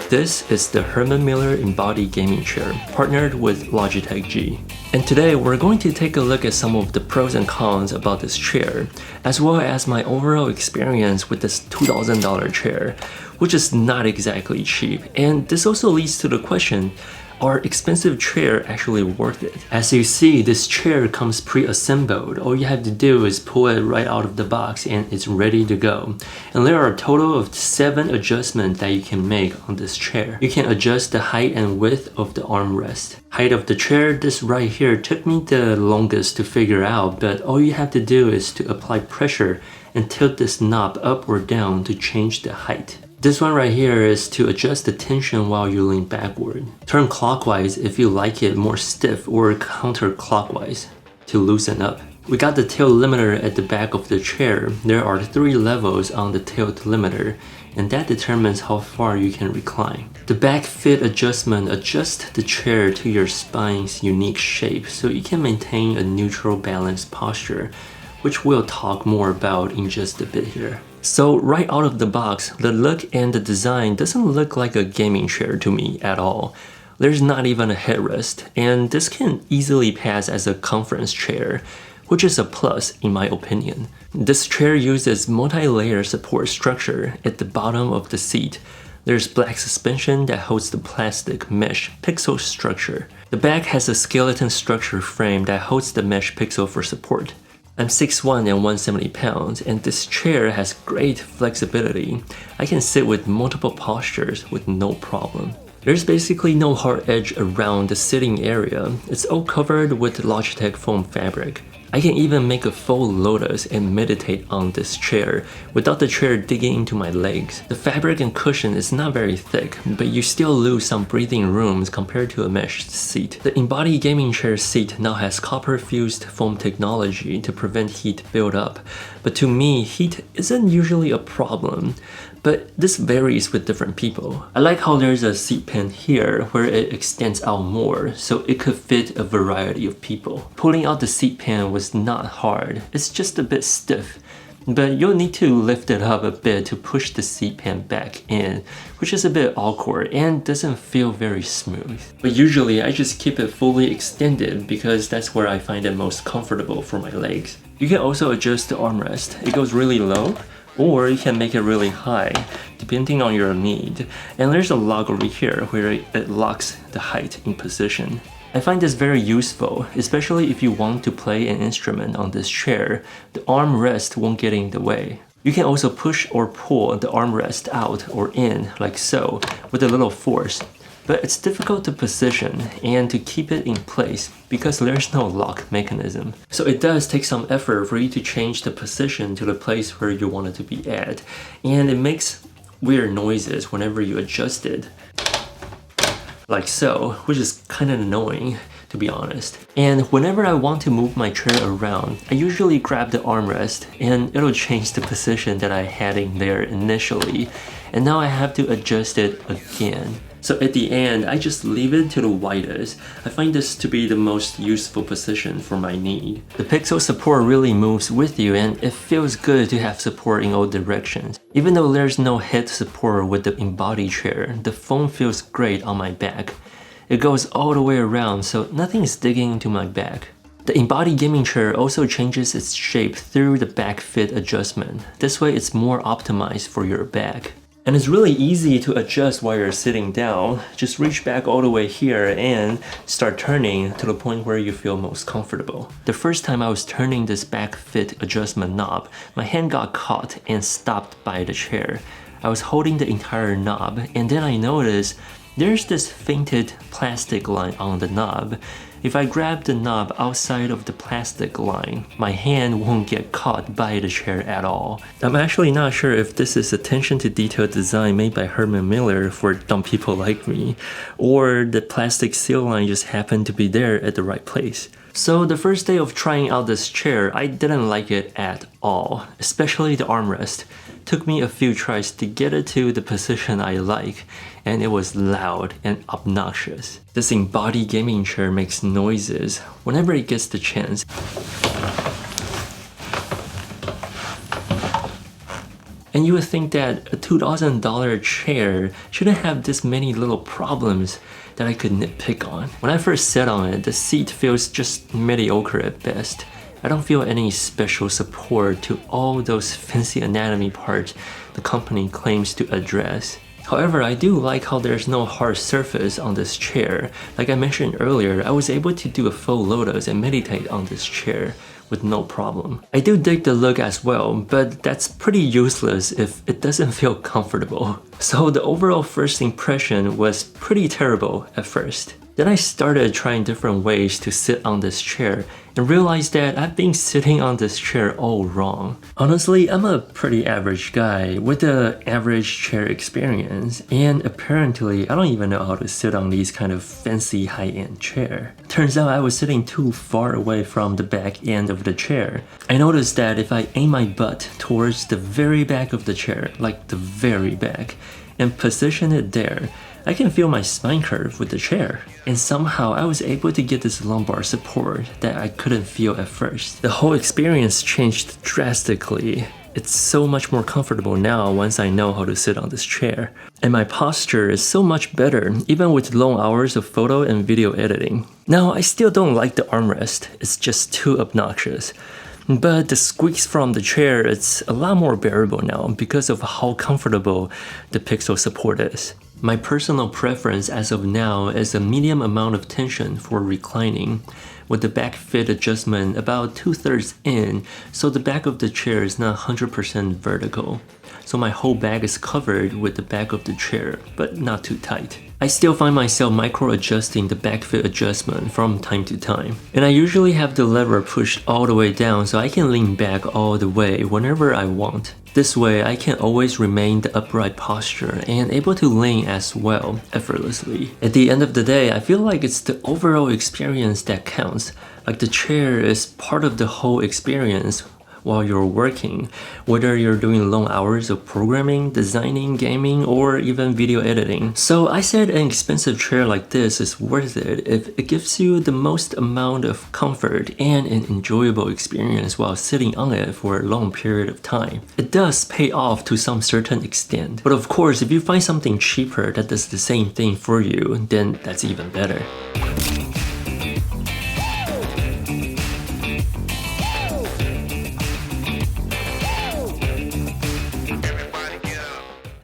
This is the Herman Miller Embody gaming chair, partnered with Logitech G. And today we're going to take a look at some of the pros and cons about this chair, as well as my overall experience with this $2,000 chair, which is not exactly cheap. And this also leads to the question, are expensive chair actually worth it? As you see, this chair comes pre-assembled. All you have to do is pull it right out of the box and it's ready to go. And there are a total of 7 adjustments that you can make on this chair. You can adjust the height and width of the armrest. Height of the chair, this right here took me the longest to figure out, but all you have to do is to apply pressure and tilt this knob up or down to change the height. This one right here is to adjust the tension while you lean backward. Turn clockwise if you like it more stiff, or counterclockwise to loosen up. We got the tilt limiter at the back of the chair. There are 3 levels on the tilt limiter, and that determines how far you can recline. The back fit adjustment adjusts the chair to your spine's unique shape so you can maintain a neutral balanced posture, which we'll talk more about in just a bit here. So right out of the box, the look and the design doesn't look like a gaming chair to me at all. There's not even a headrest, and this can easily pass as a conference chair, which is a plus in my opinion. This chair uses multi-layer support structure at the bottom of the seat. There's black suspension that holds the plastic mesh pixel structure. The back has a skeleton structure frame that holds the mesh pixel for support. I'm 6'1" and 170 pounds, and this chair has great flexibility. I can sit with multiple postures with no problem. There's basically no hard edge around the sitting area. It's all covered with Logitech foam fabric. I can even make a full lotus and meditate on this chair without the chair digging into my legs. The fabric and cushion is not very thick, but you still lose some breathing room compared to a mesh seat. The Embody gaming chair seat now has copper-fused foam technology to prevent heat buildup, but to me, heat isn't usually a problem. But this varies with different people. I like how there's a seat pan here where it extends out more so it could fit a variety of people. Pulling out the seat pan was not hard, it's just a bit stiff. But you'll need to lift it up a bit to push the seat pan back in, which is a bit awkward and doesn't feel very smooth. But usually I just keep it fully extended because that's where I find it most comfortable for my legs. You can also adjust the armrest. It goes really low, or you can make it really high, depending on your need. And there's a lock over here where it locks the height in position. I find this very useful, especially if you want to play an instrument on this chair. The armrest won't get in the way. You can also push or pull the armrest out or in, like so, with a little force. But it's difficult to position and to keep it in place because there's no lock mechanism. So it does take some effort for you to change the position to the place where you want it to be at. And it makes weird noises whenever you adjust it. Like so, which is kind of annoying, to be honest. And whenever I want to move my chair around, I usually grab the armrest and it'll change the position that I had in there initially. And now I have to adjust it again. So at the end, I just leave it to the widest. I find this to be the most useful position for my need. The pixel support really moves with you and it feels good to have support in all directions. Even though there's no head support with the Embody chair, the foam feels great on my back. It goes all the way around so nothing is digging into my back. The Embody gaming chair also changes its shape through the back fit adjustment. This way it's more optimized for your back. And it's really easy to adjust while you're sitting down. Just reach back all the way here and start turning to the point where you feel most comfortable. The first time I was turning this back fit adjustment knob, my hand got caught and stopped by the chair. I was holding the entire knob and then I noticed there's this fainted plastic line on the knob. If I grab the knob outside of the plastic line, my hand won't get caught by the chair at all. I'm actually not sure if this is attention to detail design made by Herman Miller for dumb people like me, or the plastic seal line just happened to be there at the right place. So the first day of trying out this chair, I didn't like it at all, especially the armrest. Took me a few tries to get it to the position I like, and it was loud and obnoxious. This Embody gaming chair makes noises whenever it gets the chance. And you would think that a $2,000 chair shouldn't have this many little problems that I could nitpick on. When I first sat on it, the seat feels just mediocre at best. I don't feel any special support to all those fancy anatomy parts the company claims to address. However, I do like how there's no hard surface on this chair. Like I mentioned earlier, I was able to do a full lotus and meditate on this chair with no problem. I do dig the look as well, but that's pretty useless if it doesn't feel comfortable. So the overall first impression was pretty terrible at first. Then I started trying different ways to sit on this chair and realized that I've been sitting on this chair all wrong. Honestly, I'm a pretty average guy with an average chair experience, and apparently I don't even know how to sit on these kind of fancy high-end chair. Turns out I was sitting too far away from the back end of the chair. I noticed that if I aim my butt towards the very back of the chair, like the very back, and position it there, I can feel my spine curve with the chair. And somehow I was able to get this lumbar support that I couldn't feel at first. The whole experience changed drastically. It's so much more comfortable now once I know how to sit on this chair. And my posture is so much better, even with long hours of photo and video editing. Now, I still don't like the armrest. It's just too obnoxious. But the squeaks from the chair, it's a lot more bearable now because of how comfortable the pixel support is. My personal preference as of now is a medium amount of tension for reclining, with the back fit adjustment about 2/3 in, so the back of the chair is not 100% vertical. So my whole back is covered with the back of the chair, but not too tight. I still find myself micro-adjusting the back fit adjustment from time to time. And I usually have the lever pushed all the way down so I can lean back all the way whenever I want. This way, I can always remain the upright posture and able to lean as well, effortlessly. At the end of the day, I feel like it's the overall experience that counts. Like the chair is part of the whole experience while you're working, whether you're doing long hours of programming, designing, gaming, or even video editing. So I said an expensive chair like this is worth it if it gives you the most amount of comfort and an enjoyable experience while sitting on it for a long period of time. It does pay off to some certain extent. But of course, if you find something cheaper that does the same thing for you, then that's even better.